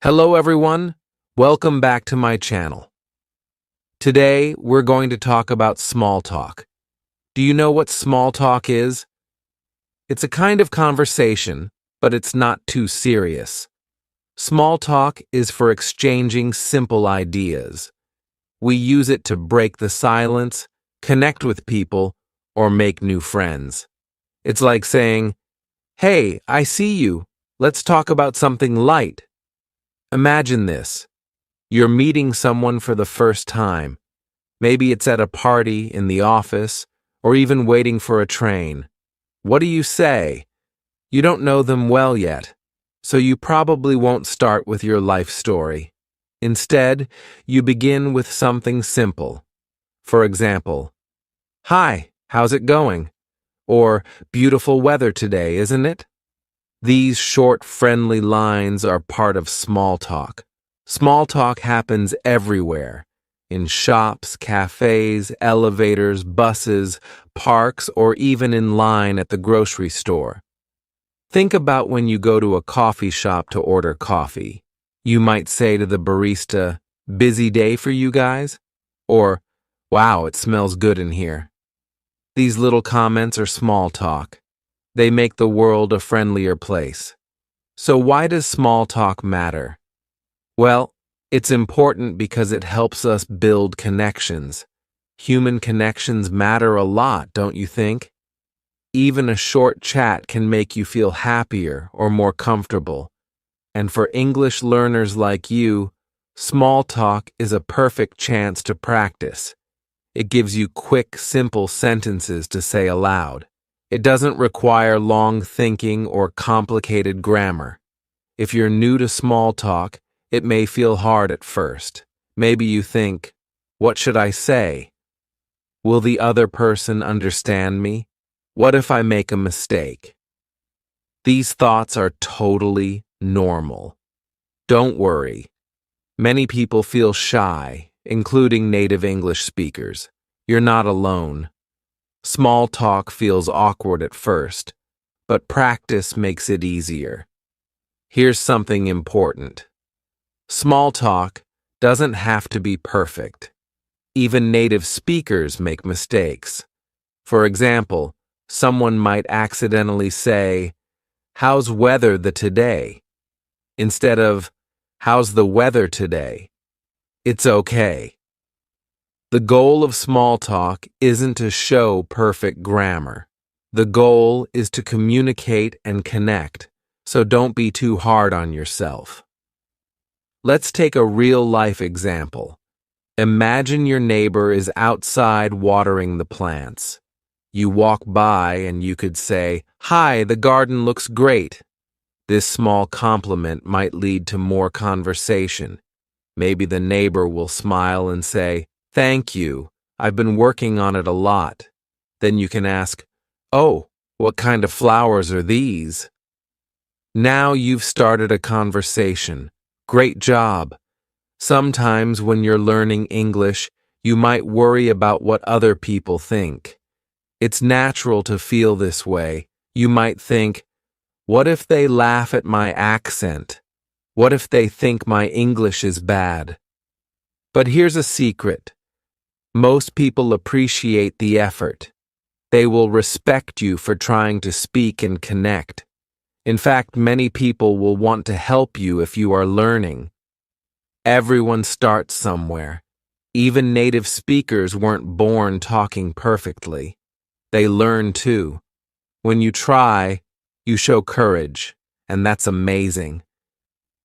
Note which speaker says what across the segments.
Speaker 1: Hello everyone, welcome back to my channel. Today we're going to talk about small talk. Do you know what small talk is? It's a kind of conversation, but it's not too serious. Small talk is for exchanging simple ideas. We use it to break the silence, connect with people, or make new friends. It's like saying, "Hey, I see you. Let's talk about something light." Imagine this. You're meeting someone for the first time. Maybe it's at a party, in the office, or even waiting for a train. What do you say? You don't know them well yet, so you probably won't start with your life story. Instead, you begin with something simple. For example, "Hi, how's it going?" Or "Beautiful weather today, isn't it?" These short, friendly lines are part of small talk. Small talk happens everywhere, in shops, cafes, elevators, buses, parks, or even in line at the grocery store. Think about when you go to a coffee shop to order coffee. You might say to the barista, "Busy day for you guys?" Or, "Wow, it smells good in here." These little comments are small talk. They make the world a friendlier place. So why does small talk matter? Well, it's important because it helps us build connections. Human connections matter a lot, don't you think? Even a short chat can make you feel happier or more comfortable. And for English learners like you, small talk is a perfect chance to practice. It gives you quick, simple sentences to say aloud. It doesn't require long thinking or complicated grammar. If you're new to small talk, it may feel hard at first. Maybe you think, "What should I say? Will the other person understand me? What if I make a mistake?" These thoughts are totally normal. Don't worry. Many people feel shy, including native English speakers. You're not alone. Small talk feels awkward at first, but practice makes it easier. Here's something important. Small talk doesn't have to be perfect. Even native speakers make mistakes. For example, someone might accidentally say, "How's weather the today?" instead of, "How's the weather today?" It's okay. The goal of small talk isn't to show perfect grammar. The goal is to communicate and connect, so don't be too hard on yourself. Let's take a real-life example. Imagine your neighbor is outside watering the plants. You walk by and you could say, "Hi, the garden looks great." This small compliment might lead to more conversation. Maybe the neighbor will smile and say, "Thank you. I've been working on it a lot." Then you can ask, "Oh, what kind of flowers are these?" Now you've started a conversation. Great job. Sometimes when you're learning English, you might worry about what other people think. It's natural to feel this way. You might think, "What if they laugh at my accent? What if they think my English is bad?" But here's a secret. Most people appreciate the effort. They will respect you for trying to speak and connect. In fact, many people will want to help you if you are learning. Everyone starts somewhere. Even native speakers weren't born talking perfectly. They learn too. When you try, you show courage, and that's amazing.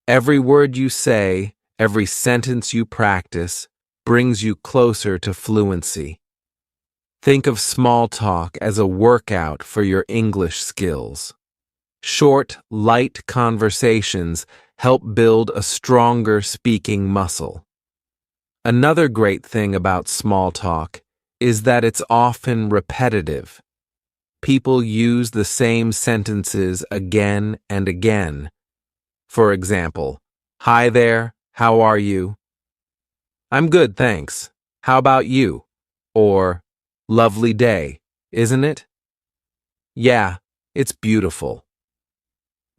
Speaker 1: Every word you say, every sentence you practice, brings you closer to fluency. Think of small talk as a workout for your English skills. Short, light conversations help build a stronger speaking muscle. Another great thing about small talk is that it's often repetitive. People use the same sentences again and again. For example, "Hi there, how are you?" "I'm good, thanks. How about you?" Or, "Lovely day, isn't it?" "Yeah, it's beautiful."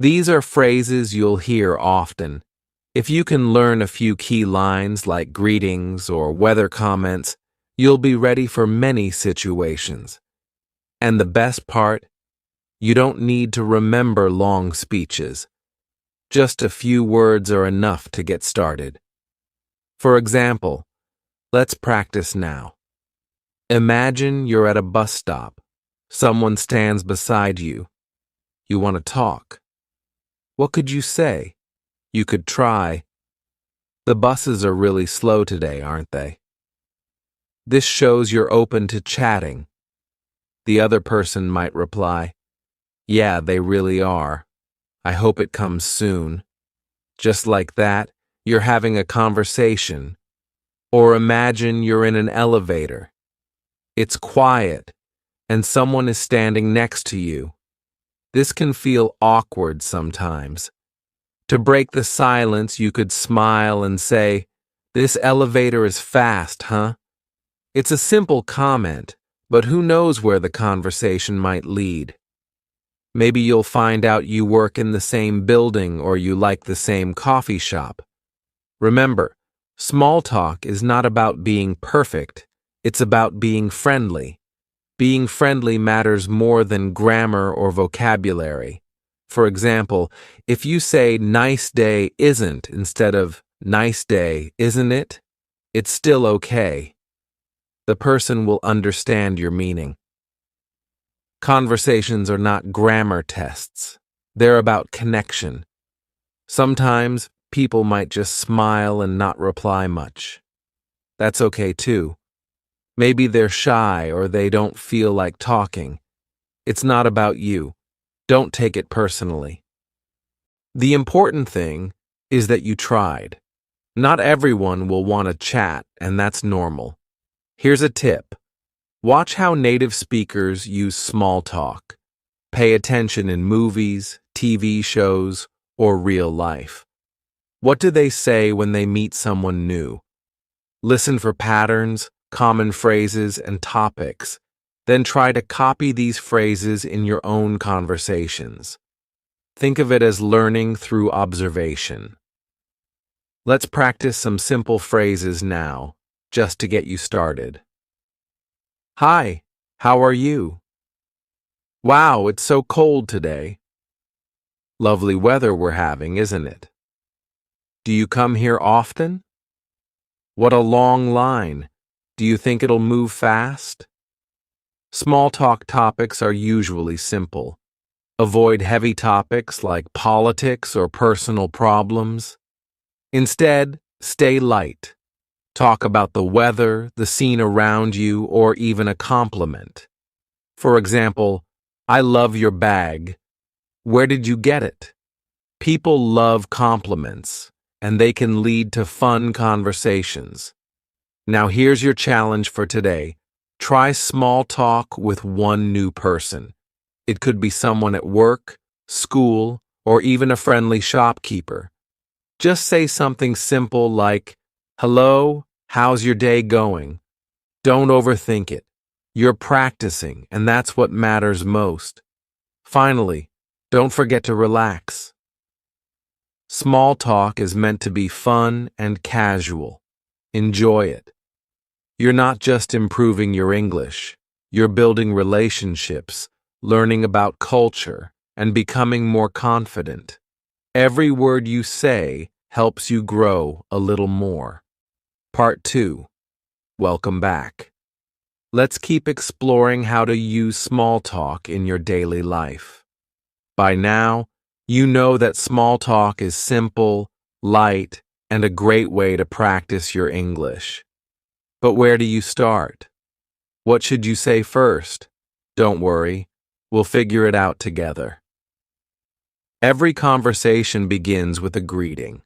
Speaker 1: These are phrases you'll hear often. If you can learn a few key lines like greetings or weather comments, you'll be ready for many situations. And the best part, you don't need to remember long speeches. Just a few words are enough to get started. For example, let's practice now. Imagine you're at a bus stop. Someone stands beside you. You want to talk. What could you say? You could try, "The buses are really slow today, aren't they?" This shows you're open to chatting. The other person might reply, "Yeah, they really are. I hope it comes soon." Just like that, you're having a conversation. Or imagine you're in an elevator. It's quiet, and someone is standing next to you. This can feel awkward sometimes. To break the silence, you could smile and say, "This elevator is fast, huh?" It's a simple comment, but who knows where the conversation might lead. Maybe you'll find out you work in the same building or you like the same coffee shop. Remember, small talk is not about being perfect, it's about being friendly. Being friendly matters more than grammar or vocabulary. For example, if you say "nice day isn't" instead of "nice day, isn't it?" it's still okay. The person will understand your meaning. Conversations are not grammar tests. They're about connection. Sometimes people might just smile and not reply much. That's okay too. Maybe they're shy or they don't feel like talking. It's not about you. Don't take it personally. The important thing is that you tried. Not everyone will want to chat, and that's normal. Here's a tip. Watch how native speakers use small talk. Pay attention in movies, TV shows, or real life. What do they say when they meet someone new? Listen for patterns, common phrases, and topics. Then try to copy these phrases in your own conversations. Think of it as learning through observation. Let's practice some simple phrases now, just to get you started. Hi, how are you? Wow, it's so cold today. Lovely weather we're having, isn't it? Do you come here often? What a long line. Do you think it'll move fast? Small talk topics are usually simple. Avoid heavy topics like politics or personal problems. Instead, stay light. Talk about the weather, the scene around you, or even a compliment. For example, "I love your bag. Where did you get it?" People love compliments, and they can lead to fun conversations. Now here's your challenge for today. Try small talk with one new person. It could be someone at work, school, or even a friendly shopkeeper. Just say something simple like, "Hello, how's your day going?" Don't overthink it. You're practicing, and that's what matters most. Finally, don't forget to relax. Small talk is meant to be fun and casual. Enjoy it. You're not just improving your English, you're building relationships, learning about culture, and becoming more confident. Every word you say helps you grow a little more. Part 2. Welcome back. Let's keep exploring how to use small talk in your daily life. By now, you know that small talk is simple, light, and a great way to practice your English. But where do you start? What should you say first? Don't worry, we'll figure it out together. Every conversation begins with a greeting.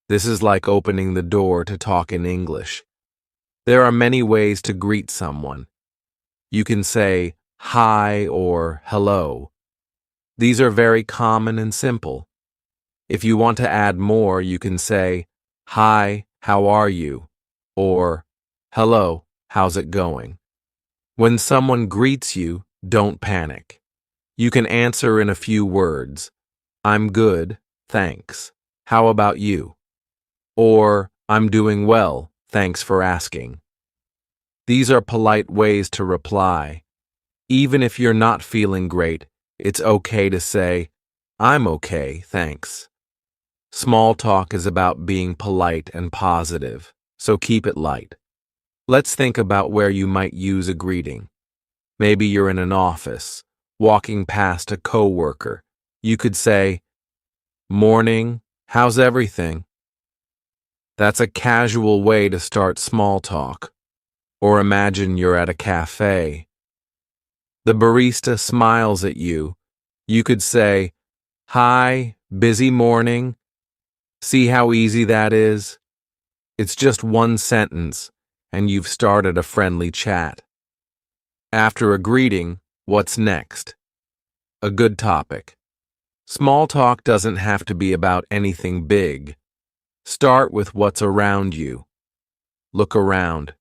Speaker 1: This is like opening the door to talk in English. There are many ways to greet someone. You can say hi or hello. These are very common and simple. If you want to add more, you can say, "Hi, how are you?" or "Hello, how's it going?" When someone greets you, don't panic. You can answer in a few words. "I'm good, thanks." How about you? Or, I'm doing well, thanks for asking. These are polite ways to reply. Even if you're not feeling great, it's okay to say, I'm okay, thanks. Small talk is about being polite and positive, so keep it light. Let's think about where you might use a greeting. Maybe you're in an office, walking past a coworker. You could say, Morning, how's everything? That's a casual way to start small talk. Or imagine you're at a cafe. The barista smiles at you. You could say, Hi, busy morning. See how easy that is? It's just one sentence, and you've started a friendly chat. After a greeting, what's next? A good topic. Small talk doesn't have to be about anything big. Start with what's around you. Look around.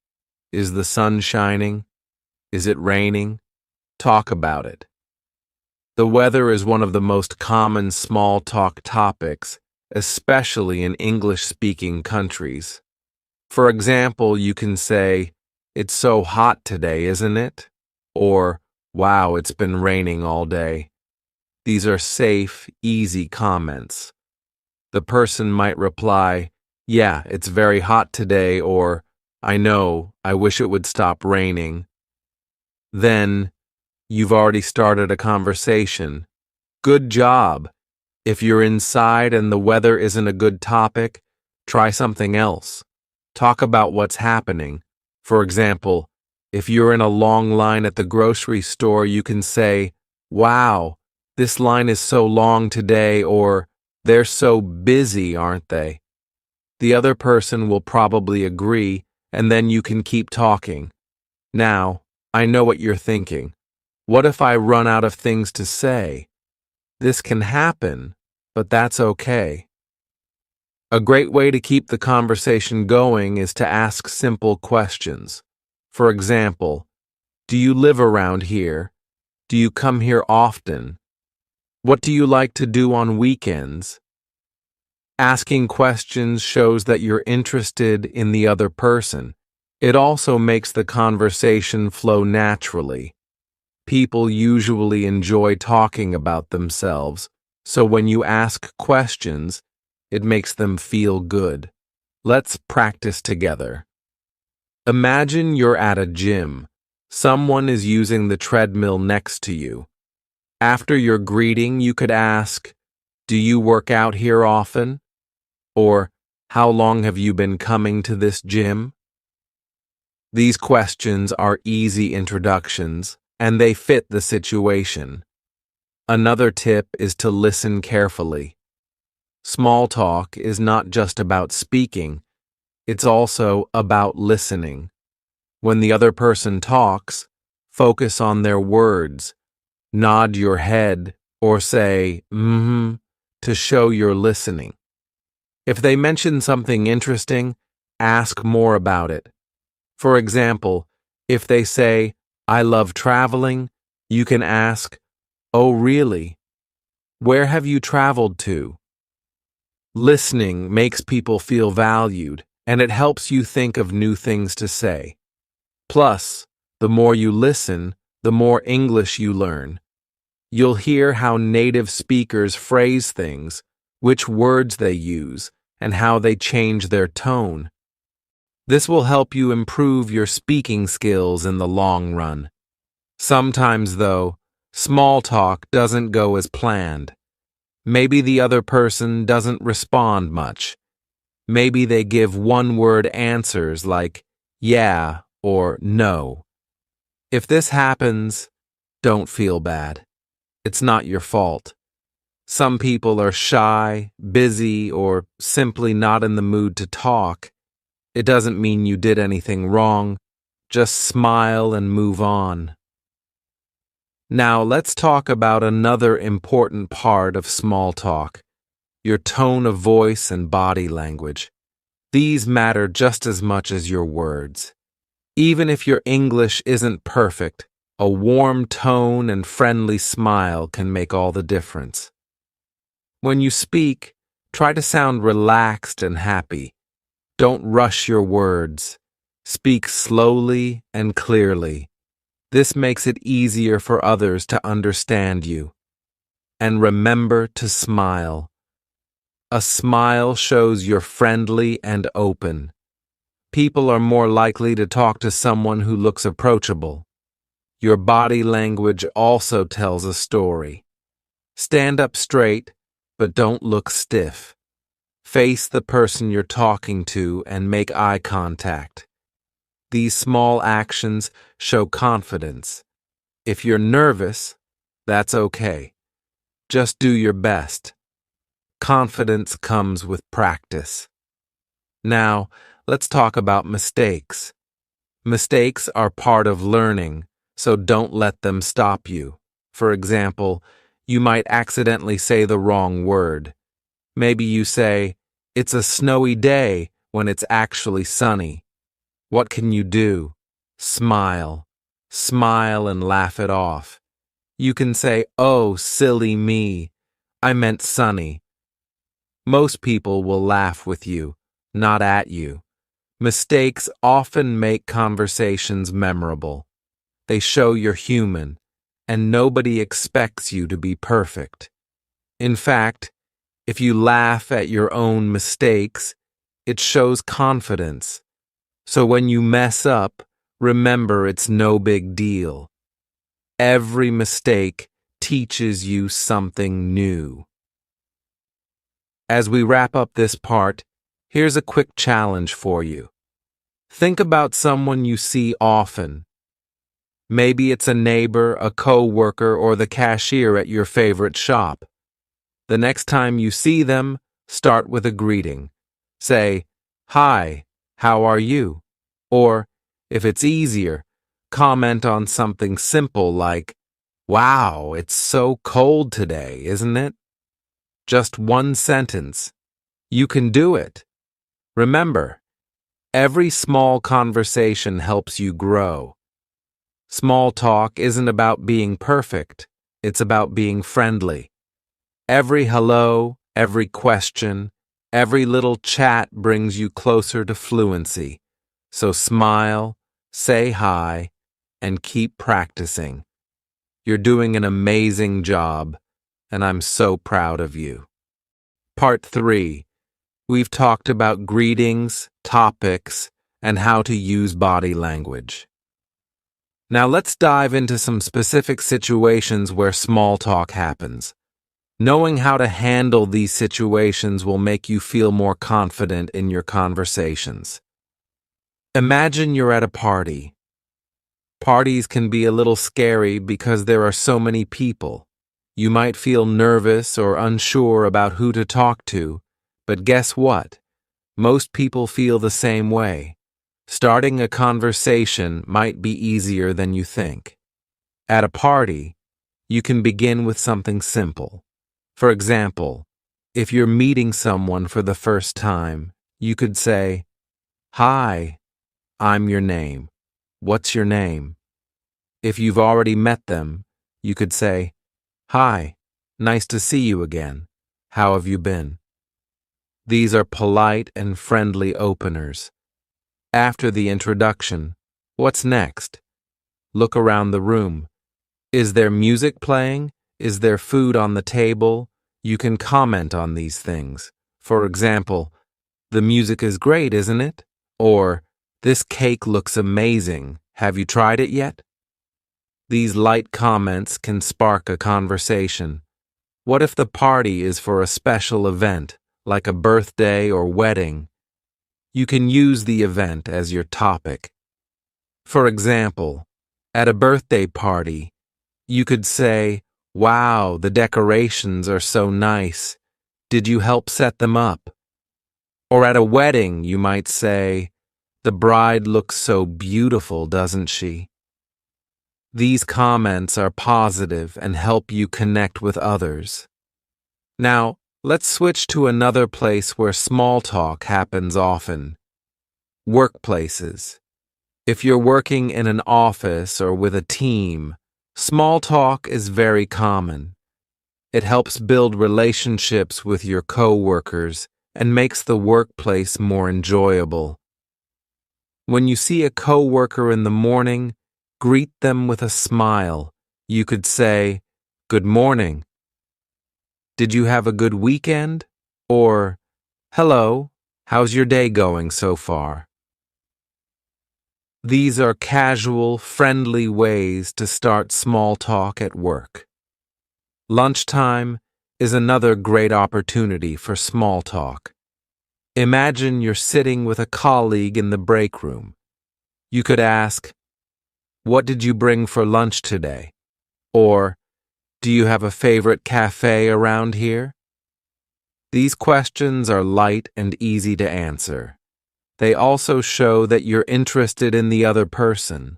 Speaker 1: Is the sun shining? Is it raining? Talk about it. The weather is one of the most common small talk topics, especially in English-speaking countries. For example, you can say, It's so hot today, isn't it? Or, Wow, it's been raining all day. These are safe, easy comments. The person might reply, Yeah, it's very hot today, or, I know, I wish it would stop raining. Then, you've already started a conversation. Good job. If you're inside and the weather isn't a good topic, try something else. Talk about what's happening. For example, if you're in a long line at the grocery store, you can say, Wow, this line is so long today, or They're so busy, aren't they? The other person will probably agree, and then you can keep talking. Now, I know what you're thinking. What if I run out of things to say? This can happen, but that's okay. A great way to keep the conversation going is to ask simple questions. For example, do you live around here? Do you come here often? What do you like to do on weekends? Asking questions shows that you're interested in the other person. It also makes the conversation flow naturally. People usually enjoy talking about themselves, so when you ask questions, it makes them feel good. Let's practice together. Imagine you're at a gym. Someone is using the treadmill next to you. After your greeting, you could ask, Do you work out here often? Or, How long have you been coming to this gym? These questions are easy introductions, and they fit the situation. Another tip is to listen carefully. Small talk is not just about speaking, it's also about listening. When the other person talks, focus on their words. Nod your head or say, to show you're listening. If they mention something interesting, ask more about it. For example, if they say, I love traveling, you can ask, Oh, really? Where have you traveled to? Listening makes people feel valued, and it helps you think of new things to say. Plus, the more you listen, the more English you learn. You'll hear how native speakers phrase things, which words they use, and how they change their tone. This will help you improve your speaking skills in the long run. Sometimes, though, small talk doesn't go as planned. Maybe the other person doesn't respond much. Maybe they give one-word answers like yeah or no. If this happens, don't feel bad. It's not your fault. Some people are shy, busy, or simply not in the mood to talk. It doesn't mean you did anything wrong. Just smile and move on. Now let's talk about another important part of small talk, your tone of voice and body language. These matter just as much as your words. Even if your English isn't perfect, a warm tone and friendly smile can make all the difference. When you speak, Try to sound relaxed and happy. Don't rush your words. Speak slowly and clearly. This makes it easier for others to understand you. And remember to smile. A smile shows you're friendly and open. People are more likely to talk to someone who looks approachable. Your body language also tells a story. Stand up straight, but don't look stiff. Face the person you're talking to and make eye contact. These small actions show confidence. If you're nervous, that's okay. Just do your best. Confidence comes with practice. Now, let's talk about mistakes. Mistakes are part of learning, so don't let them stop you. For example, you might accidentally say the wrong word. Maybe you say, "It's a snowy day," when it's actually sunny. What can you do? Smile. Smile and laugh it off. You can say, "Oh, silly me. I meant sunny." Most people will laugh with you, not at you. Mistakes often make conversations memorable. They show you're human, and nobody expects you to be perfect. In fact, if you laugh at your own mistakes, it shows confidence. So when you mess up, remember it's no big deal. Every mistake teaches you something new. As we wrap up this part, here's a quick challenge for you. Think about someone you see often. Maybe it's a neighbor, a co-worker, or the cashier at your favorite shop. The next time you see them, start with a greeting. Say, "Hi, how are you?" Or, if it's easier, comment on something simple like, "Wow, it's so cold today, isn't it?" Just one sentence. You can do it. Remember, every small conversation helps you grow. Small talk isn't about being perfect, it's about being friendly. Every hello, every question, every little chat brings you closer to fluency. So smile, say hi, and keep practicing. You're doing an amazing job, and I'm so proud of you. Part 3. We've talked about greetings, topics, and how to use body language. Now let's dive into some specific situations where small talk happens. Knowing how to handle these situations will make you feel more confident in your conversations. Imagine you're at a party. Parties can be a little scary because there are so many people. You might feel nervous or unsure about who to talk to, but guess what? Most people feel the same way. Starting a conversation might be easier than you think. At a party, you can begin with something simple. For example, if you're meeting someone for the first time, you could say, "Hi, I'm your name. What's your name?" If you've already met them, you could say, "Hi, nice to see you again. How have you been?" These are polite and friendly openers. After the introduction, what's next? Look around the room. Is there music playing? Is there food on the table? You can comment on these things. For example, "The music is great, isn't it?" Or, "This cake looks amazing. Have you tried it yet?" These light comments can spark a conversation. What if the party is for a special event, like a birthday or wedding? You can use the event as your topic. For example, at a birthday party, you could say, "Wow, the decorations are so nice. Did you help set them up?" Or at a wedding, you might say, "The bride looks so beautiful, doesn't she?" These comments are positive and help you connect with others. Now, let's switch to another place where small talk happens often. Workplaces. If you're working in an office or with a team, small talk is very common. It helps build relationships with your coworkers and makes the workplace more enjoyable. When you see a coworker in the morning, greet them with a smile. You could say, "Good morning. Did you have a good weekend?" Or, "Hello, how's your day going so far?" These are casual, friendly ways to start small talk at work. Lunchtime is another great opportunity for small talk. Imagine you're sitting with a colleague in the break room. You could ask, "What did you bring for lunch today?" Or, "Do you have a favorite cafe around here?" These questions are light and easy to answer. They also show that you're interested in the other person.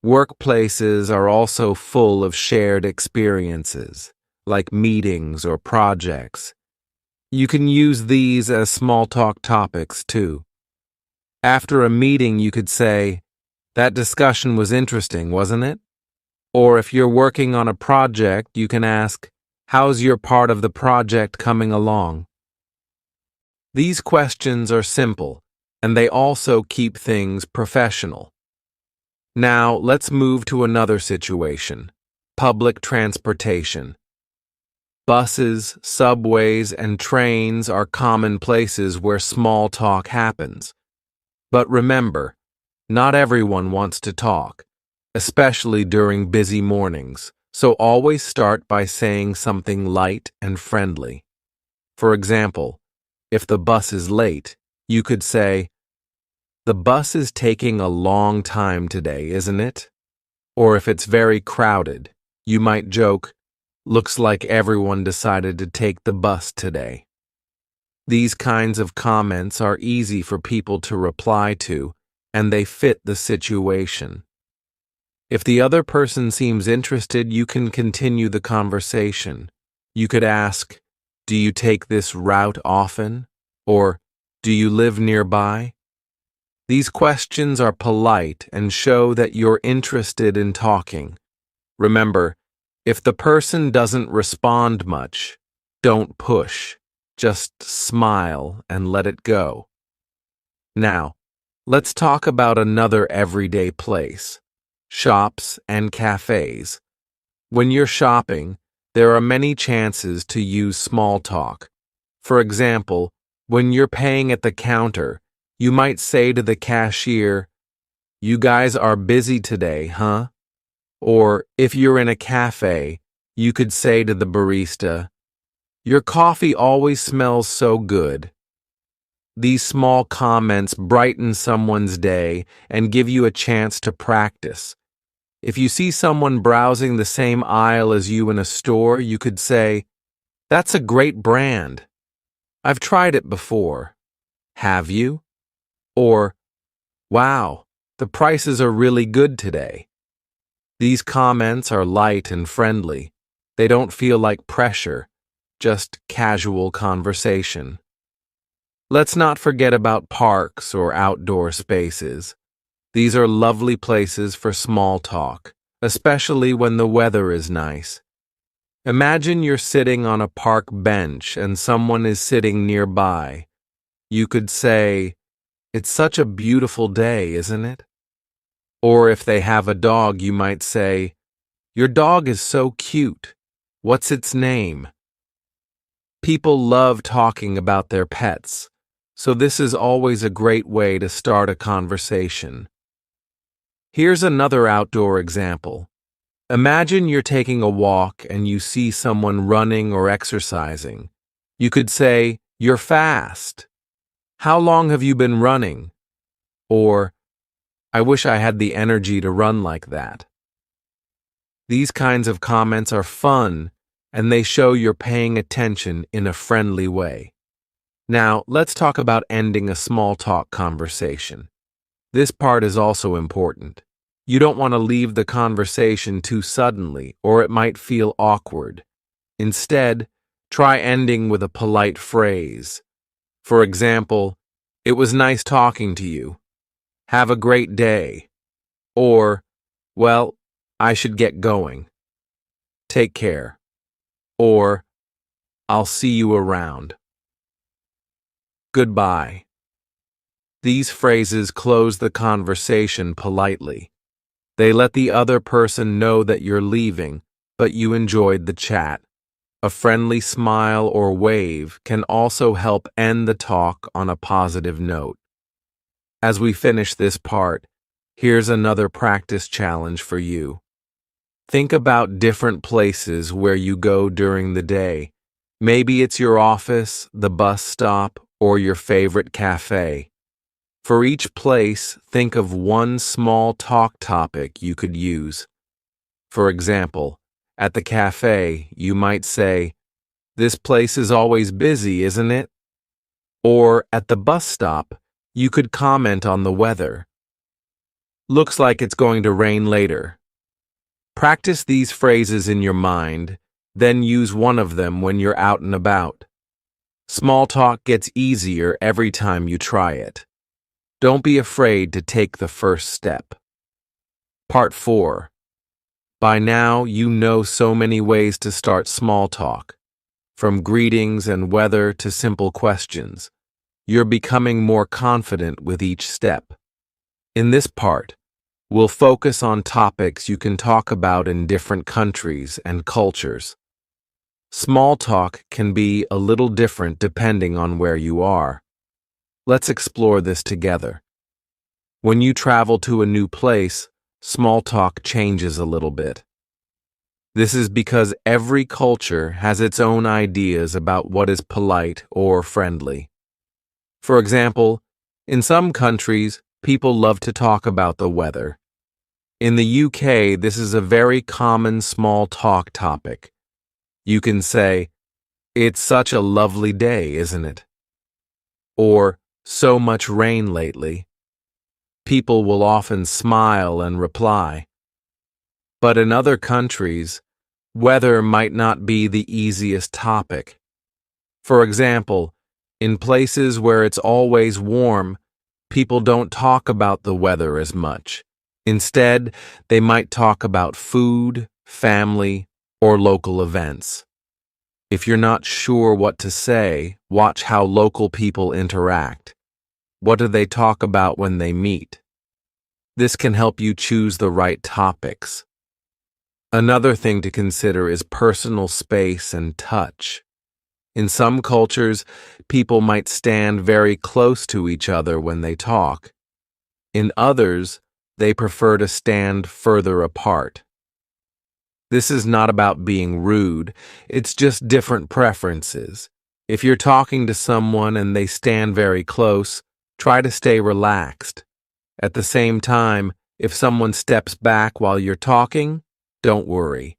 Speaker 1: Workplaces are also full of shared experiences, like meetings or projects. You can use these as small talk topics too. After a meeting, you could say, "That discussion was interesting, wasn't it?" Or if you're working on a project, you can ask, "How's your part of the project coming along?" These questions are simple, and they also keep things professional. Now, let's move to another situation: public transportation. Buses, subways, and trains are common places where small talk happens. But remember, not everyone wants to talk, especially during busy mornings, so always start by saying something light and friendly. For example, if the bus is late, you could say, "The bus is taking a long time today, isn't it?" Or if it's very crowded, you might joke, "Looks like everyone decided to take the bus today." These kinds of comments are easy for people to reply to, and they fit the situation. If the other person seems interested, you can continue the conversation. You could ask, "Do you take this route often?" Or, "Do you live nearby?" These questions are polite and show that you're interested in talking. Remember, if the person doesn't respond much, don't push. Just smile and let it go. Now, let's talk about another everyday place: shops and cafes. When you're shopping, there are many chances to use small talk. For example, when you're paying at the counter, you might say to the cashier, "You guys are busy today, huh?" Or if you're in a cafe, you could say to the barista, "Your coffee always smells so good." These small comments brighten someone's day and give you a chance to practice. If you see someone browsing the same aisle as you in a store, you could say, "That's a great brand. I've tried it before." "Have you?" Or, "Wow, the prices are really good today." These comments are light and friendly. They don't feel like pressure, just casual conversation. Let's not forget about parks or outdoor spaces. These are lovely places for small talk, especially when the weather is nice. Imagine you're sitting on a park bench and someone is sitting nearby. You could say, "It's such a beautiful day, isn't it?" Or if they have a dog, you might say, "Your dog is so cute. What's its name?" People love talking about their pets, so this is always a great way to start a conversation. Here's another outdoor example. Imagine you're taking a walk and you see someone running or exercising. You could say, "You're fast. How long have you been running?" Or, "I wish I had the energy to run like that." These kinds of comments are fun, and they show you're paying attention in a friendly way. Now, let's talk about ending a small talk conversation. This part is also important. You don't want to leave the conversation too suddenly, or it might feel awkward. Instead, try ending with a polite phrase. For example, "It was nice talking to you. Have a great day." Or, "Well, I should get going. Take care." or I'll see you around. Goodbye. These phrases close the conversation politely. They let the other person know that you're leaving, but you enjoyed the chat. A friendly smile or wave can also help end the talk on a positive note. As we finish this part, here's another practice challenge for you. Think about different places where you go during the day. Maybe it's your office, the bus stop, or your favorite cafe. For each place, think of one small talk topic you could use. For example, at the cafe, you might say, "This place is always busy, isn't it?" Or at the bus stop, you could comment on the weather. "Looks like it's going to rain later." Practice these phrases in your mind, then use one of them when you're out and about. Small talk gets easier every time you try it. Don't be afraid to take the first step. Part 4. By now, you know so many ways to start small talk. From greetings and weather to simple questions. You're becoming more confident with each step. In this part, we'll focus on topics you can talk about in different countries and cultures. Small talk can be a little different depending on where you are. Let's explore this together. When you travel to a new place, small talk changes a little bit. This is because every culture has its own ideas about what is polite or friendly. For example, in some countries, people love to talk about the weather. In the UK, this is a very common small talk topic. You can say, "It's such a lovely day, isn't it?" Or, "So much rain lately." People will often smile and reply. But in other countries, weather might not be the easiest topic. For example, in places where it's always warm, people don't talk about the weather as much. Instead, they might talk about food, family, or local events. If you're not sure what to say, watch how local people interact. What do they talk about when they meet? This can help you choose the right topics. Another thing to consider is personal space and touch. In some cultures, people might stand very close to each other when they talk. In others, they prefer to stand further apart. This is not about being rude, it's just different preferences. If you're talking to someone and they stand very close, try to stay relaxed. At the same time, if someone steps back while you're talking, don't worry.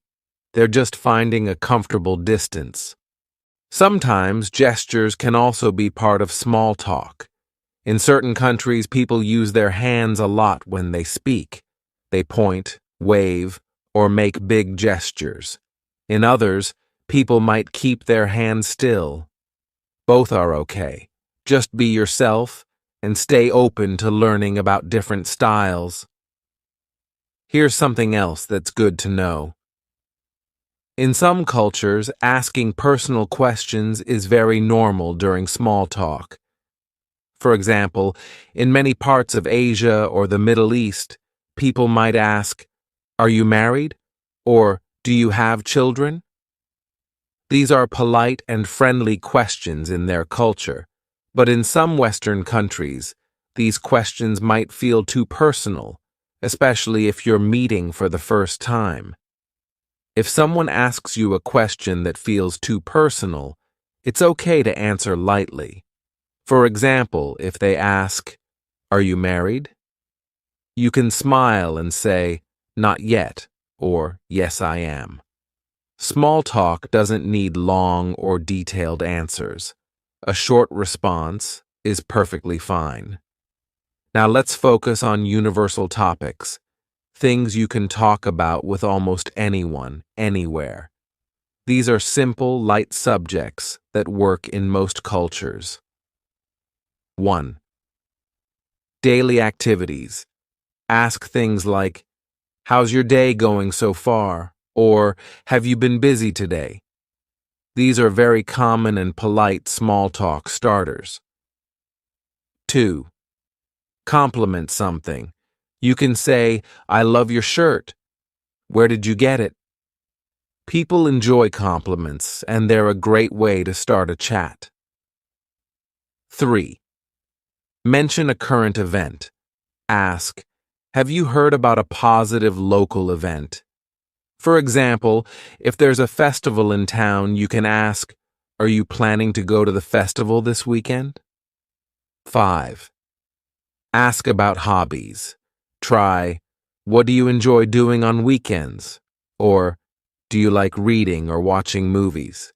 Speaker 1: They're just finding a comfortable distance. Sometimes gestures can also be part of small talk. In certain countries, people use their hands a lot when they speak. They point, wave, or make big gestures. In others, people might keep their hands still. Both are okay. Just be yourself and stay open to learning about different styles. Here's something else that's good to know. In some cultures, asking personal questions is very normal during small talk. For example, in many parts of Asia or the Middle East, people might ask, "Are you married?" or "Do you have children?" These are polite and friendly questions in their culture, but in some Western countries, these questions might feel too personal, especially if you're meeting for the first time. If someone asks you a question that feels too personal, it's okay to answer lightly. For example, if they ask, "Are you married?" you can smile and say, "Not yet," or "Yes, I am." Small talk doesn't need long or detailed answers. A short response is perfectly fine. Now let's focus on universal topics, things you can talk about with almost anyone, anywhere. These are simple, light subjects that work in most cultures. 1. Daily activities. Ask things like, "How's your day going so far?" or "Have you been busy today?" These are very common and polite small talk starters. 2. Compliment something. You can say, "I love your shirt. Where did you get it?" People enjoy compliments, and they're a great way to start a chat. 3. Mention a current event. Ask, "Have you heard about a positive local event?" For example, if there's a festival in town, you can ask, "Are you planning to go to the festival this weekend?" 5. Ask about hobbies. Try, "What do you enjoy doing on weekends?" Or, "Do you like reading or watching movies?"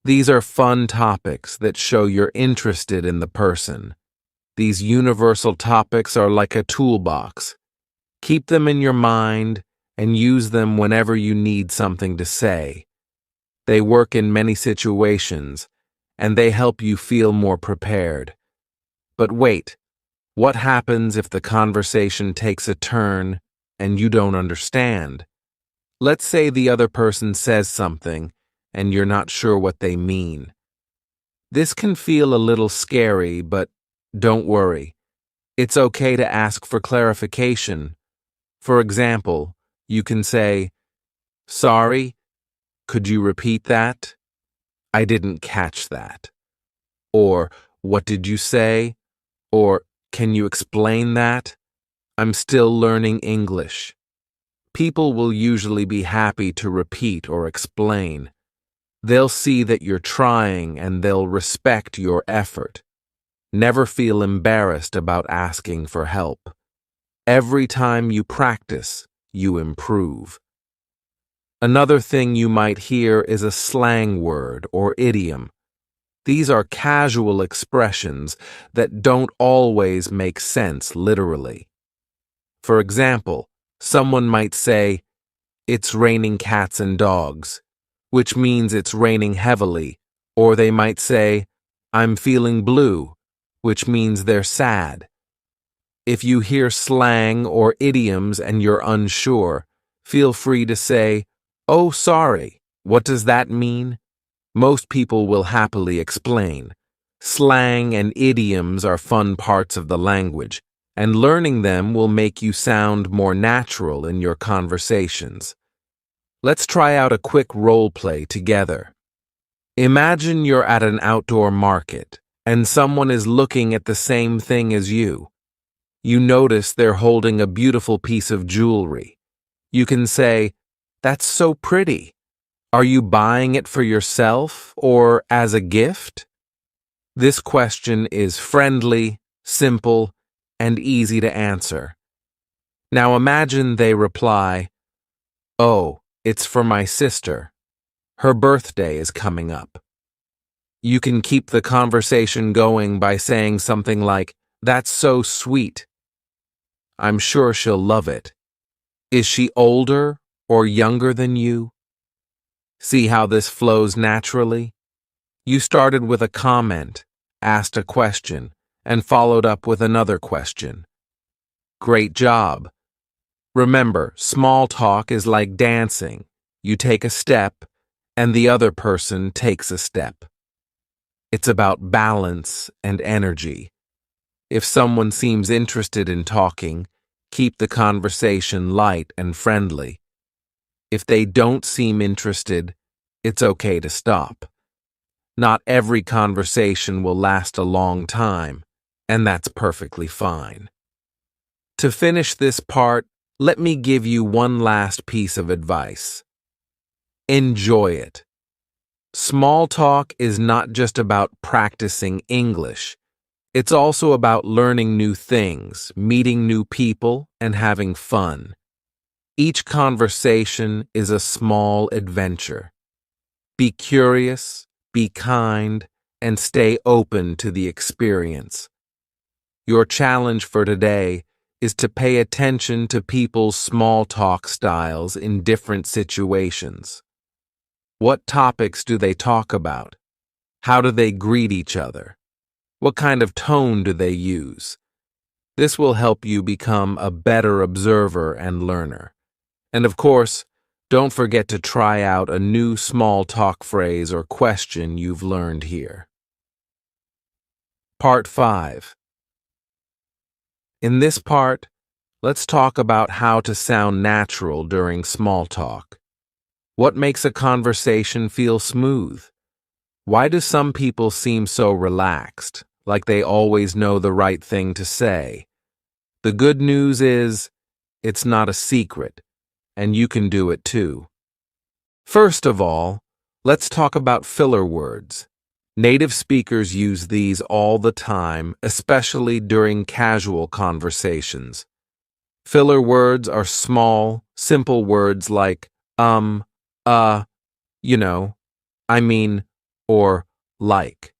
Speaker 1: These are fun topics that show you're interested in the person. These universal topics are like a toolbox. Keep them in your mind and use them whenever you need something to say. They work in many situations, and they help you feel more prepared. But wait, what happens if the conversation takes a turn and you don't understand? Let's say the other person says something and you're not sure what they mean. This can feel a little scary, but don't worry. It's okay to ask for clarification. For example, you can say, "Sorry, could you repeat that? I didn't catch that." Or, "What did you say?" Or, "Can you explain that? I'm still learning English." People will usually be happy to repeat or explain. They'll see that you're trying and they'll respect your effort. Never feel embarrassed about asking for help. Every time you practice, you improve. Another thing you might hear is a slang word or idiom. These are casual expressions that don't always make sense literally. For example, someone might say, "It's raining cats and dogs," which means it's raining heavily, or they might say, "I'm feeling blue," which means they're sad. If you hear slang or idioms and you're unsure, feel free to say, "Oh, sorry, what does that mean?" Most people will happily explain. Slang and idioms are fun parts of the language, and learning them will make you sound more natural in your conversations. Let's try out a quick role play together. Imagine you're at an outdoor market, and someone is looking at the same thing as you. You notice they're holding a beautiful piece of jewelry. You can say, "That's so pretty. Are you buying it for yourself or as a gift?" This question is friendly, simple, and easy to answer. Now imagine they reply, "Oh, it's for my sister. Her birthday is coming up." You can keep the conversation going by saying something like, "That's so sweet. I'm sure she'll love it. Is she older or younger than you?" See how this flows naturally? You started with a comment, asked a question, and followed up with another question. Great job. Remember, small talk is like dancing. You take a step, and the other person takes a step. It's about balance and energy. If someone seems interested in talking, keep the conversation light and friendly. If they don't seem interested, it's okay to stop. Not every conversation will last a long time, and that's perfectly fine. To finish this part, let me give you one last piece of advice. Enjoy it. Small talk is not just about practicing English. It's also about learning new things, meeting new people, and having fun. Each conversation is a small adventure. Be curious, be kind, and stay open to the experience. Your challenge for today is to pay attention to people's small talk styles in different situations. What topics do they talk about? How do they greet each other? What kind of tone do they use? This will help you become a better observer and learner. And of course, Don't forget to try out a new small talk phrase or question you've learned here. Part 5. In this part, let's talk about how to sound natural during small talk. What makes a conversation feel smooth? Why do some people seem so relaxed, like they always know the right thing to say? The good news is, it's not a secret, and you can do it too. First of all, let's talk about filler words. Native speakers use these all the time, especially during casual conversations. Filler words are small, simple words like you know, I mean, or like.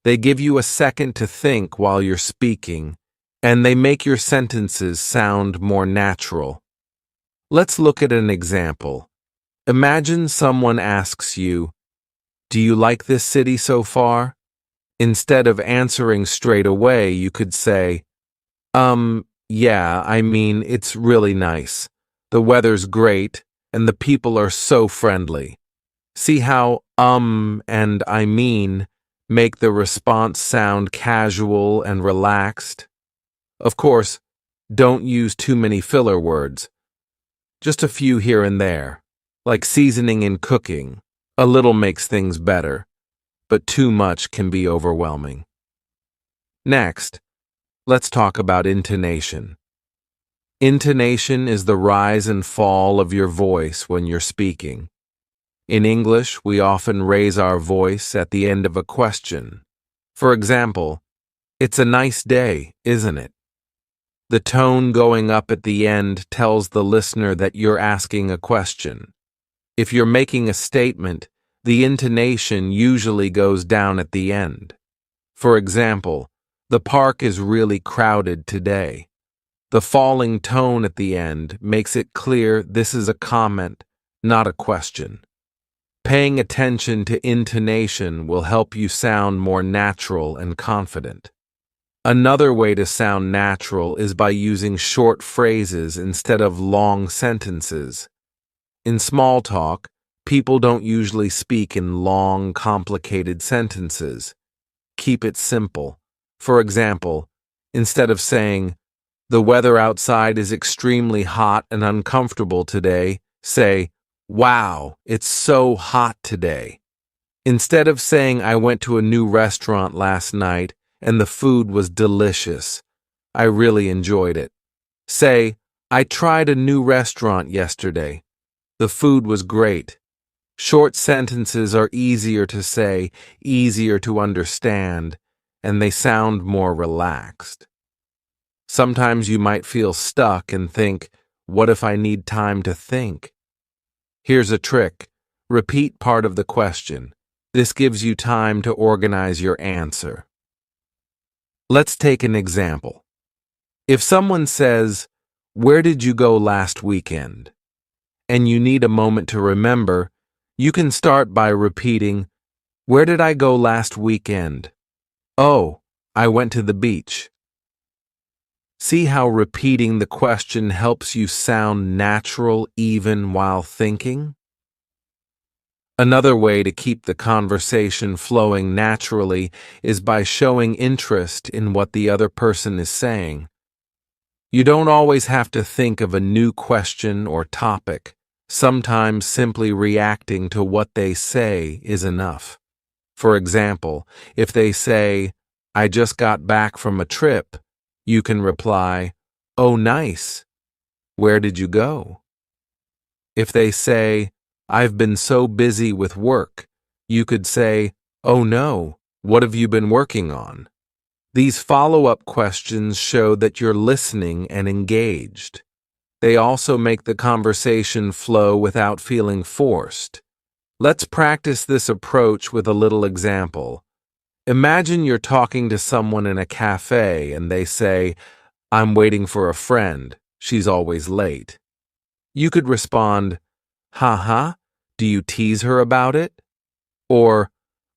Speaker 1: They give you a second to think while you're speaking, and they make your sentences sound more natural. Let's look at an example. Imagine someone asks you, "Do you like this city so far?" Instead of answering straight away, you could say, yeah, I mean, it's really nice. The weather's great, and the people are so friendly. See how and I mean make the response sound casual and relaxed? Of course, don't use too many filler words. Just a few here and there, like seasoning in cooking. A little makes things better, but too much can be overwhelming. Next, let's talk about intonation. Intonation is the rise and fall of your voice when you're speaking. In English, we often raise our voice at the end of a question. For example, "It's a nice day, isn't it?" The tone going up at the end tells the listener that you're asking a question. If you're making a statement, the intonation usually goes down at the end. For example, "The park is really crowded today." The falling tone at the end makes it clear this is a comment, not a question. Paying attention to intonation will help you sound more natural and confident. Another way to sound natural is by using short phrases instead of long sentences. In small talk, people don't usually speak in long, complicated sentences. Keep it simple. For example, instead of saying, "The weather outside is extremely hot and uncomfortable today," say, "Wow, it's so hot today." Instead of saying, "I went to a new restaurant last night and the food was delicious. I really enjoyed it," say, "I tried a new restaurant yesterday. The food was great." Short sentences are easier to say, easier to understand, and they sound more relaxed. Sometimes you might feel stuck and think, "What if I need time to think?" Here's a trick. Repeat part of the question. This gives you time to organize your answer. Let's take an example. If someone says, "Where did you go last weekend?" and you need a moment to remember, you can start by repeating, "Where did I go last weekend?" "Oh, I went to the beach." See how repeating the question helps you sound natural even while thinking? Another way to keep the conversation flowing naturally is by showing interest in what the other person is saying. You don't always have to think of a new question or topic. Sometimes simply reacting to what they say is enough. For example, if they say, "I just got back from a trip," you can reply, "Oh, nice. Where did you go?" If they say, "I've been so busy with work," you could say, "Oh no, what have you been working on?" These follow-up questions show that you're listening and engaged. They also make the conversation flow without feeling forced. Let's practice this approach with a little example. Imagine you're talking to someone in a cafe and they say, "I'm waiting for a friend. She's always late." You could respond, "Haha, do you tease her about it?" Or,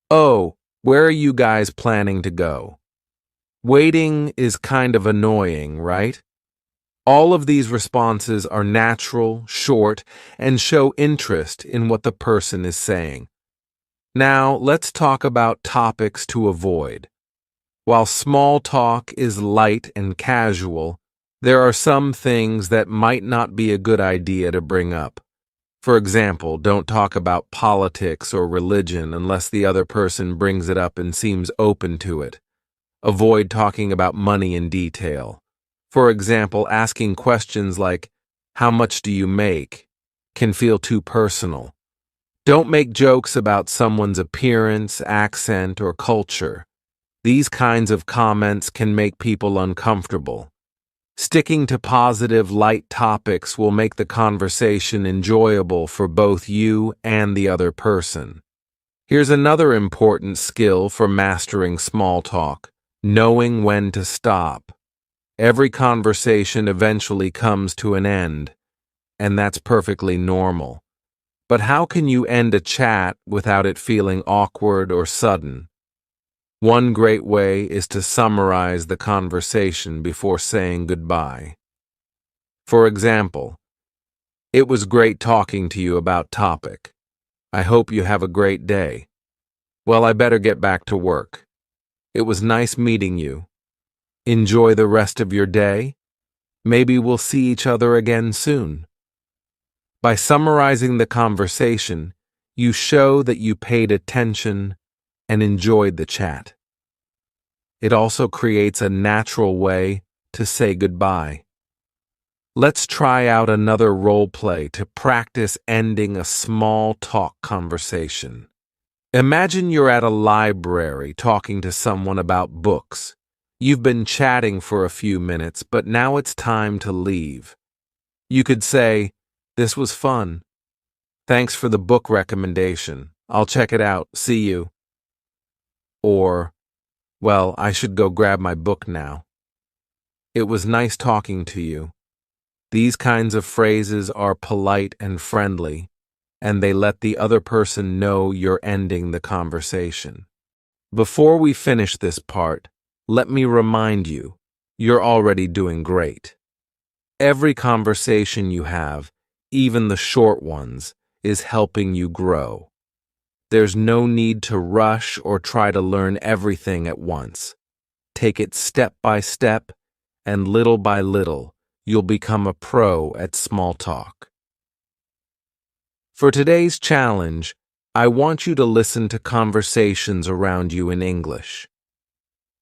Speaker 1: "Oh, where are you guys planning to go?" Waiting is kind of annoying, right? All of these responses are natural, short, and show interest in what the person is saying. Now, let's talk about topics to avoid. While small talk is light and casual, there are some things that might not be a good idea to bring up. For example, don't talk about politics or religion unless the other person brings it up and seems open to it. Avoid talking about money in detail. For example, asking questions like, "How much do you make?" can feel too personal. Don't make jokes about someone's appearance, accent, or culture. These kinds of comments can make people uncomfortable. Sticking to positive, light topics will make the conversation enjoyable for both you and the other person. Here's another important skill for mastering small talk: knowing when to stop. Every conversation eventually comes to an end, and that's perfectly normal. But how can you end a chat without it feeling awkward or sudden? One great way is to summarize the conversation before saying goodbye. For example, "It was great talking to you about topic. I hope you have a great day. Well, I better get back to work. It was nice meeting you. Enjoy the rest of your day. Maybe we'll see each other again soon." By summarizing the conversation, you show that you paid attention and enjoyed the chat. It also creates a natural way to say goodbye. Let's try out another role play to practice ending a small talk conversation. Imagine you're at a library talking to someone about books. You've been chatting for a few minutes, but now it's time to leave. You could say, "This was fun. Thanks for the book recommendation. I'll check it out. See you." Or, "Well, I should go grab my book now. It was nice talking to you." These kinds of phrases are polite and friendly, and they let the other person know you're ending the conversation. Before we finish this part, let me remind you, you're already doing great. Every conversation you have, even the short ones, is helping you grow. There's no need to rush or try to learn everything at once. Take it step by step, and little by little, you'll become a pro at small talk. For today's challenge, I want you to listen to conversations around you in English.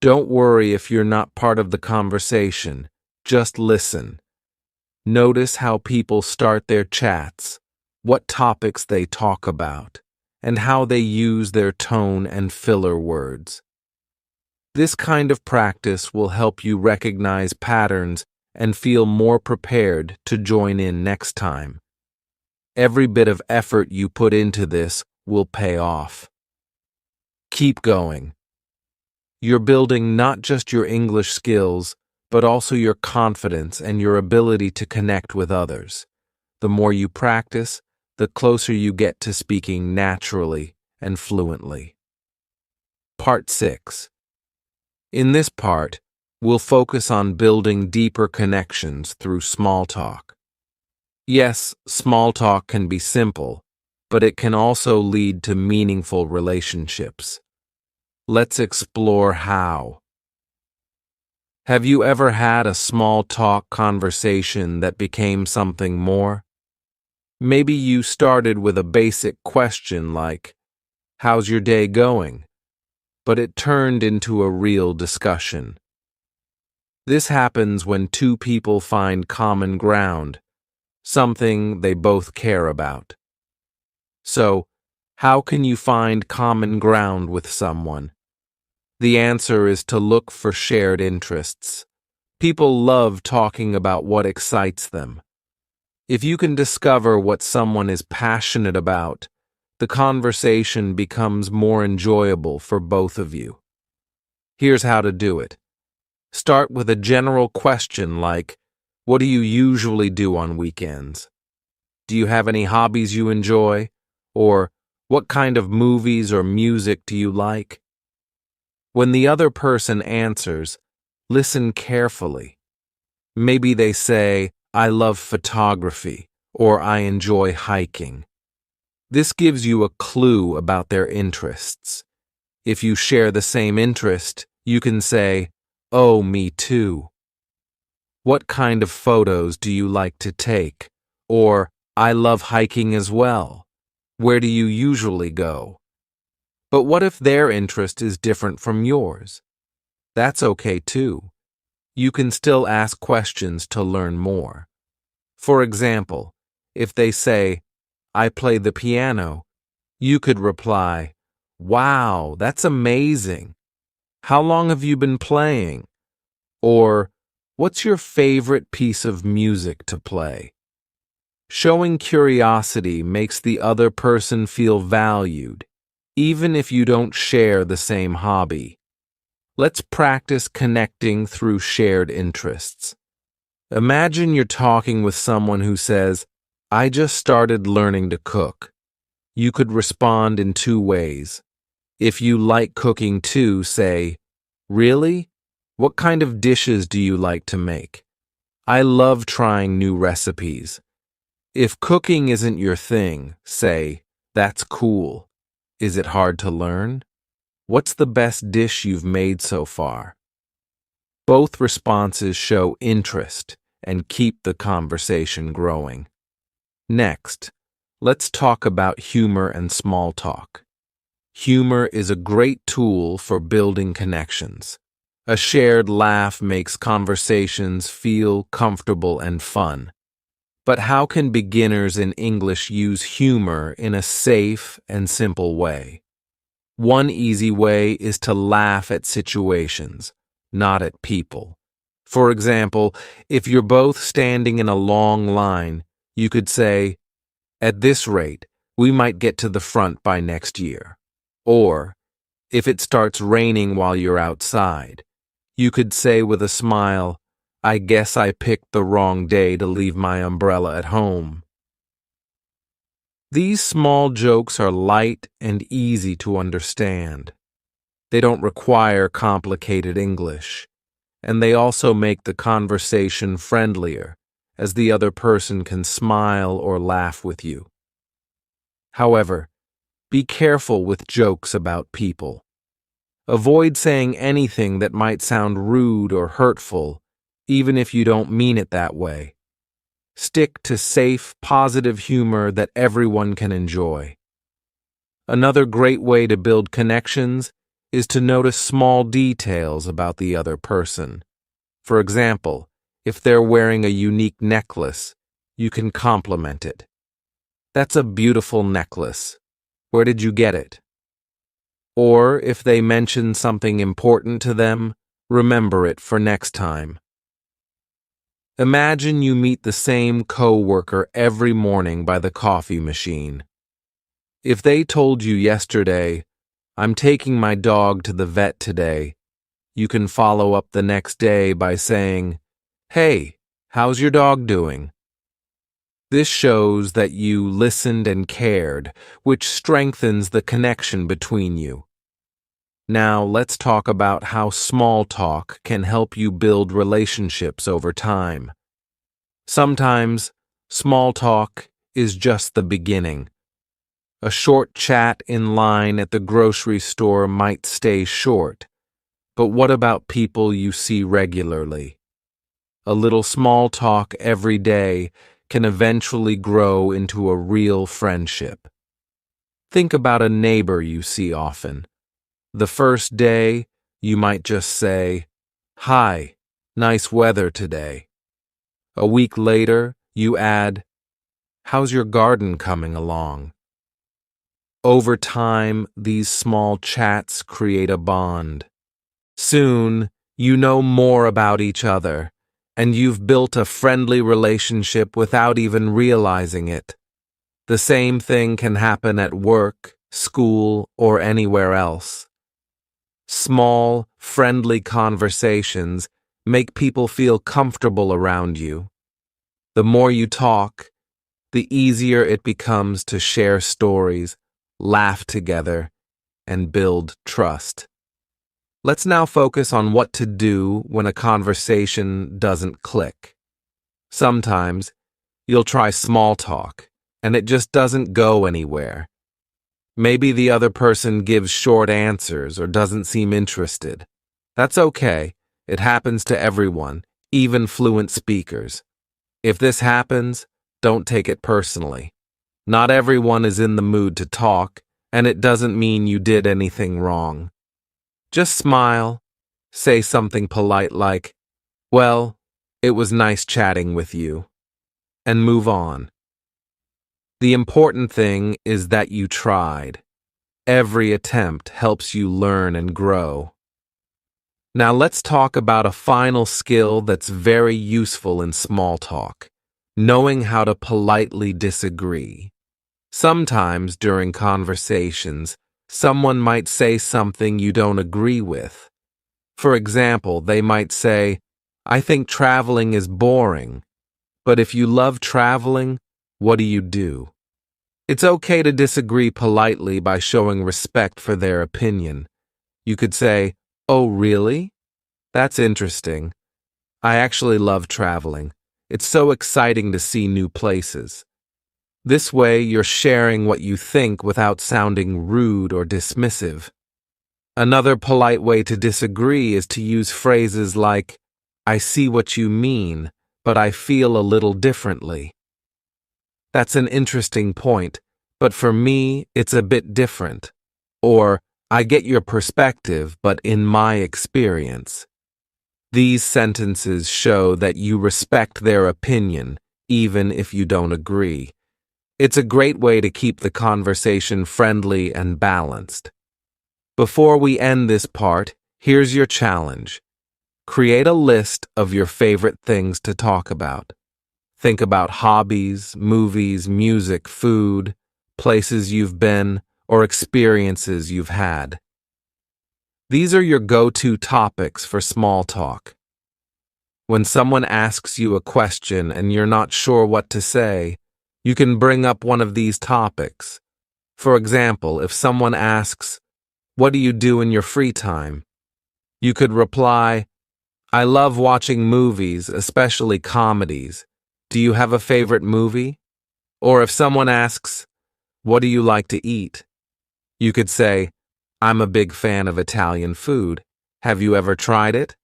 Speaker 1: Don't worry if you're not part of the conversation, just listen. Notice how people start their chats, what topics they talk about, and how they use their tone and filler words. This kind of practice will help you recognize patterns and feel more prepared to join in next time. Every bit of effort you put into this will pay off. Keep going. You're building not just your English skills, but also your confidence and your ability to connect with others. The more you practice, the closer you get to speaking naturally and fluently. Part 6. In this part, we'll focus on building deeper connections through small talk. Yes, small talk can be simple, but it can also lead to meaningful relationships. Let's explore how. Have you ever had a small talk conversation that became something more? Maybe you started with a basic question like, "How's your day going?" But it turned into a real discussion. This happens when two people find common ground, something they both care about. So, how can you find common ground with someone? The answer is to look for shared interests. People love talking about what excites them. If you can discover what someone is passionate about, the conversation becomes more enjoyable for both of you. Here's how to do it. Start with a general question like, "What do you usually do on weekends?" "Do you have any hobbies you enjoy?" Or, "What kind of movies or music do you like?" When the other person answers, listen carefully. Maybe they say, I love photography, or I enjoy hiking. This gives you a clue about their interests. If you share the same interest, you can say, oh, me too. What kind of photos do you like to take? Or, I love hiking as well. Where do you usually go? But what if their interest is different from yours? That's okay too. You can still ask questions to learn more. For example, if they say, I play the piano, you could reply, wow, that's amazing. How long have you been playing? Or, what's your favorite piece of music to play? Showing curiosity makes the other person feel valued, even if you don't share the same hobby. Let's practice connecting through shared interests. Imagine you're talking with someone who says, I just started learning to cook. You could respond in two ways. If you like cooking too, say, really? What kind of dishes do you like to make? I love trying new recipes. If cooking isn't your thing, say, that's cool. Is it hard to learn? What's the best dish you've made so far? Both responses show interest and keep the conversation growing. Next, let's talk about humor and small talk. Humor is a great tool for building connections. A shared laugh makes conversations feel comfortable and fun. But how can beginners in English use humor in a safe and simple way? One easy way is to laugh at situations, not at people. For example, if you're both standing in a long line, you could say, at this rate, we might get to the front by next year. Or, if it starts raining while you're outside, you could say with a smile, I guess I picked the wrong day to leave my umbrella at home. These small jokes are light and easy to understand. They don't require complicated English, and they also make the conversation friendlier, as the other person can smile or laugh with you. However, be careful with jokes about people. Avoid saying anything that might sound rude or hurtful, even if you don't mean it that way. Stick to safe, positive humor that everyone can enjoy. Another great way to build connections is to notice small details about the other person. For example, if they're wearing a unique necklace, you can compliment it. That's a beautiful necklace. Where did you get it? Or if they mention something important to them, remember it for next time. Imagine you meet the same coworker every morning by the coffee machine. If they told you yesterday, I'm taking my dog to the vet today, you can follow up the next day by saying, hey, how's your dog doing? This shows that you listened and cared, which strengthens the connection between you. Now let's talk about how small talk can help you build relationships over time. Sometimes, small talk is just the beginning. A short chat in line at the grocery store might stay short, but what about people you see regularly? A little small talk every day can eventually grow into a real friendship. Think about a neighbor you see often. The first day, you might just say, hi, nice weather today. A week later, you add, how's your garden coming along? Over time, these small chats create a bond. Soon, you know more about each other, and you've built a friendly relationship without even realizing it. The same thing can happen at work, school, or anywhere else. Small, friendly conversations make people feel comfortable around you. The more you talk, the easier it becomes to share stories, laugh together, and build trust. Let's now focus on what to do when a conversation doesn't click. Sometimes, you'll try small talk, and it just doesn't go anywhere. Maybe the other person gives short answers or doesn't seem interested. That's okay. It happens to everyone, even fluent speakers. If this happens, don't take it personally. Not everyone is in the mood to talk, and it doesn't mean you did anything wrong. Just smile, say something polite like, "Well, it was nice chatting with you," and move on. The important thing is that you tried. Every attempt helps you learn and grow. Now let's talk about a final skill that's very useful in small talk: knowing how to politely disagree. Sometimes during conversations, someone might say something you don't agree with. For example, they might say, "I think traveling is boring." But if you love traveling, what do? It's okay to disagree politely by showing respect for their opinion. You could say, "Oh, really? That's interesting. I actually love traveling. It's so exciting to see new places." This way, you're sharing what you think without sounding rude or dismissive. Another polite way to disagree is to use phrases like, "I see what you mean, but I feel a little differently." That's an interesting point, but for me, it's a bit different. Or, "I get your perspective, but in my experience." These sentences show that you respect their opinion, even if you don't agree. It's a great way to keep the conversation friendly and balanced. Before we end this part, here's your challenge. Create a list of your favorite things to talk about. Think about hobbies, movies, music, food, places you've been, or experiences you've had. These are your go-to topics for small talk. When someone asks you a question and you're not sure what to say, you can bring up one of these topics. For example, if someone asks, "What do you do in your free time?" you could reply, "I love watching movies, especially comedies. Do you have a favorite movie?" Or if someone asks, "What do you like to eat?" you could say, "I'm a big fan of Italian food. Have you ever tried it?"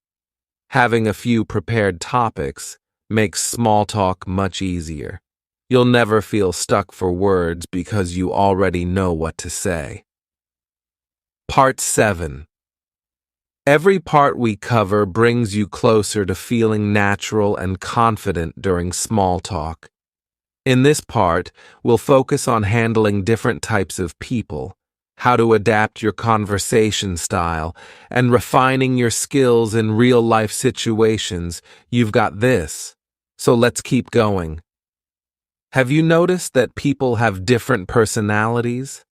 Speaker 1: Having a few prepared topics makes small talk much easier. You'll never feel stuck for words because you already know what to say. Part 7. Every part we cover brings you closer to feeling natural and confident during small talk. In this part, we'll focus on handling different types of people, how to adapt your conversation style, and refining your skills in real-life situations. You've got this, so let's keep going. Have you noticed that people have different personalities?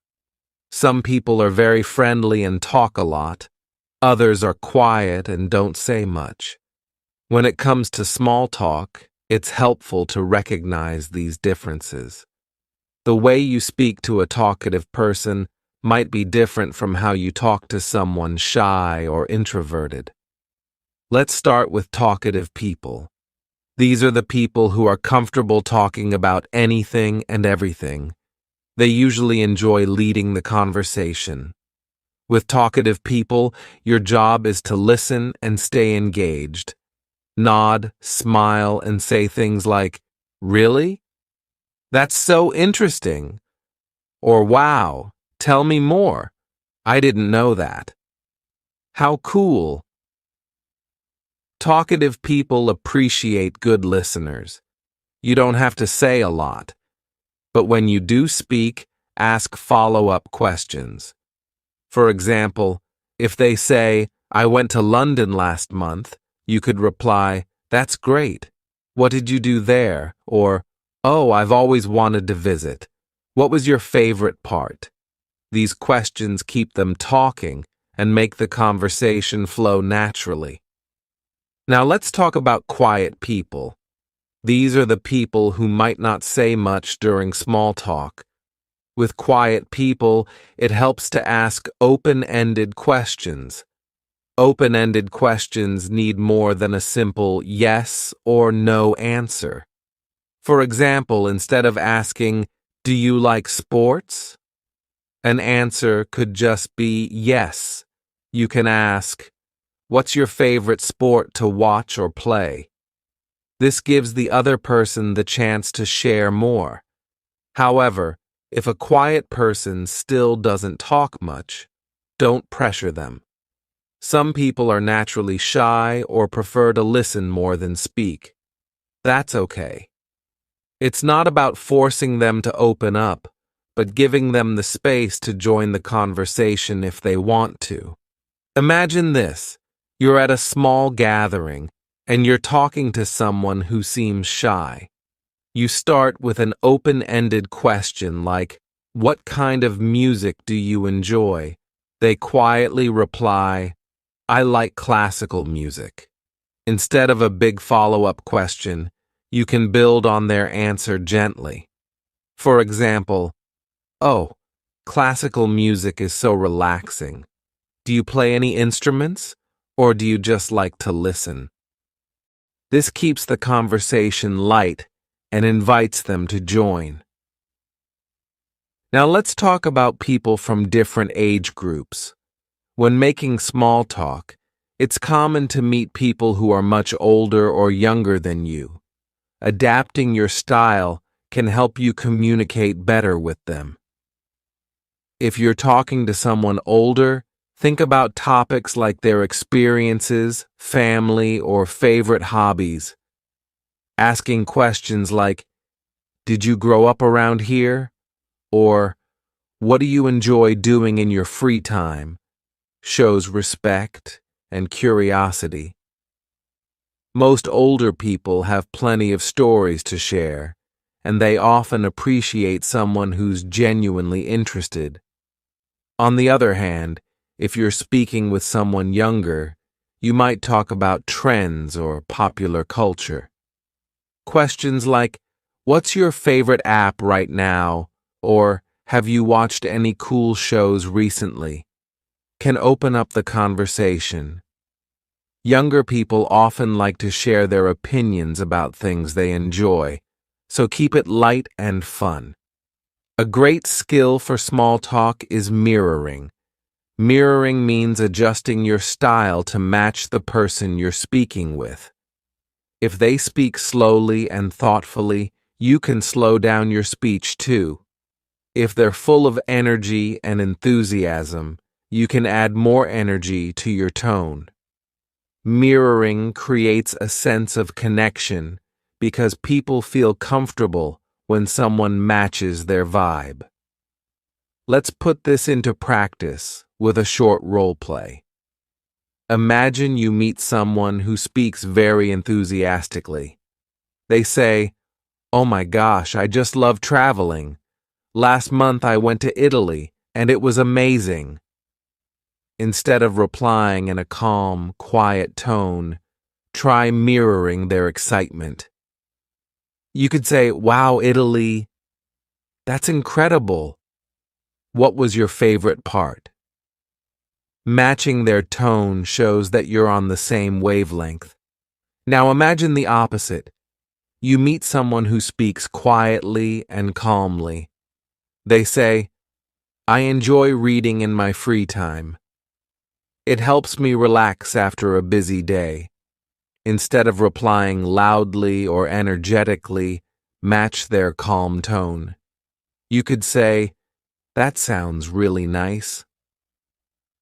Speaker 1: Some people are very friendly and talk a lot. Others are quiet and don't say much. When it comes to small talk, it's helpful to recognize these differences. The way you speak to a talkative person might be different from how you talk to someone shy or introverted. Let's start with talkative people. These are the people who are comfortable talking about anything and everything. They usually enjoy leading the conversation. With talkative people, your job is to listen and stay engaged. Nod, smile, and say things like, "Really? That's so interesting." Or, "Wow, tell me more. I didn't know that." How cool. Talkative people appreciate good listeners. You don't have to say a lot, but when you do speak, ask follow-up questions. For example, if they say, "I went to London last month," you could reply, "That's great. What did you do there?" Or, "Oh, I've always wanted to visit. What was your favorite part?" These questions keep them talking and make the conversation flow naturally. Now let's talk about quiet people. These are the people who might not say much during small talk. With quiet people, it helps to ask open-ended questions. Open-ended questions need more than a simple yes or no answer. For example, instead of asking, "Do you like sports?" an answer could just be yes. You can ask, "What's your favorite sport to watch or play?" This gives the other person the chance to share more. However, if a quiet person still doesn't talk much, don't pressure them. Some people are naturally shy or prefer to listen more than speak. That's okay. It's not about forcing them to open up, but giving them the space to join the conversation if they want to. Imagine this. You're at a small gathering, and you're talking to someone who seems shy. You start with an open-ended question like, "What kind of music do you enjoy?" They quietly reply, "I like classical music." Instead of a big follow-up question, you can build on their answer gently. For example, "Oh, classical music is so relaxing. Do you play any instruments, or do you just like to listen?" This keeps the conversation light and invites them to join. Now let's talk about people from different age groups. When making small talk, it's common to meet people who are much older or younger than you. Adapting your style can help you communicate better with them. If you're talking to someone older, think about topics like their experiences, family, or favorite hobbies. Asking questions like, "Did you grow up around here?" or "What do you enjoy doing in your free time?" shows respect and curiosity. Most older people have plenty of stories to share, and they often appreciate someone who's genuinely interested. On the other hand, if you're speaking with someone younger, you might talk about trends or popular culture. Questions like, "What's your favorite app right now?" or "Have you watched any cool shows recently?" can open up the conversation. Younger people often like to share their opinions about things they enjoy, so keep it light and fun. A great skill for small talk is mirroring. Mirroring means adjusting your style to match the person you're speaking with. If they speak slowly and thoughtfully, you can slow down your speech too. If they're full of energy and enthusiasm, you can add more energy to your tone. Mirroring creates a sense of connection because people feel comfortable when someone matches their vibe. Let's put this into practice with a short role play. Imagine you meet someone who speaks very enthusiastically. They say, "Oh my gosh, I just love traveling. Last month I went to Italy and it was amazing." Instead of replying in a calm, quiet tone, try mirroring their excitement. You could say, "Wow, Italy, that's incredible. What was your favorite part?" Matching their tone shows that you're on the same wavelength. Now imagine the opposite. You meet someone who speaks quietly and calmly. They say, "I enjoy reading in my free time. It helps me relax after a busy day." Instead of replying loudly or energetically, match their calm tone. You could say, "That sounds really nice.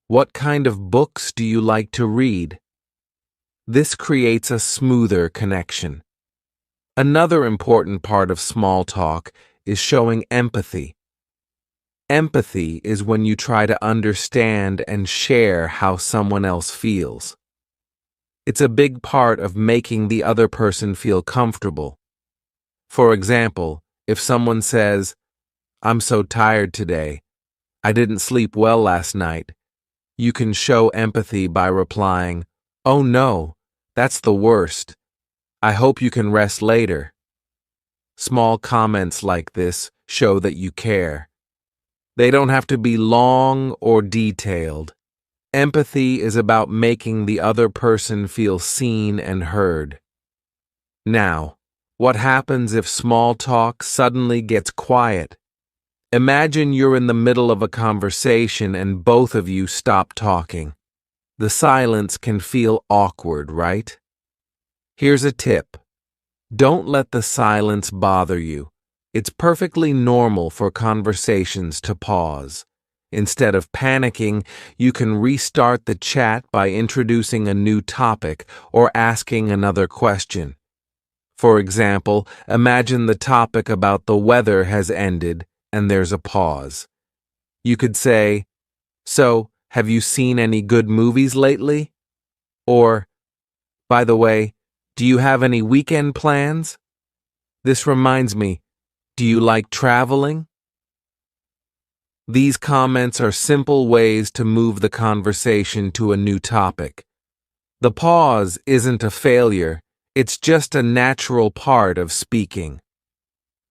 Speaker 1: What kind of books do you like to read?" This creates a smoother connection. Another important part of small talk is showing empathy. Empathy is when you try to understand and share how someone else feels. It's a big part of making the other person feel comfortable. For example, if someone says, "I'm so tired today. I didn't sleep well last night," you can show empathy by replying, "Oh no, that's the worst. I hope you can rest later." Small comments like this show that you care. They don't have to be long or detailed. Empathy is about making the other person feel seen and heard. Now, what happens if small talk suddenly gets quiet? Imagine you're in the middle of a conversation and both of you stop talking. The silence can feel awkward, right? Here's a tip. Don't let the silence bother you. It's perfectly normal for conversations to pause. Instead of panicking, you can restart the chat by introducing a new topic or asking another question. For example, imagine the topic about the weather has ended and there's a pause. You could say, "So, have you seen any good movies lately?" Or, "By the way, do you have any weekend plans? This reminds me, do you like traveling?" These comments are simple ways to move the conversation to a new topic. The pause isn't a failure, it's just a natural part of speaking.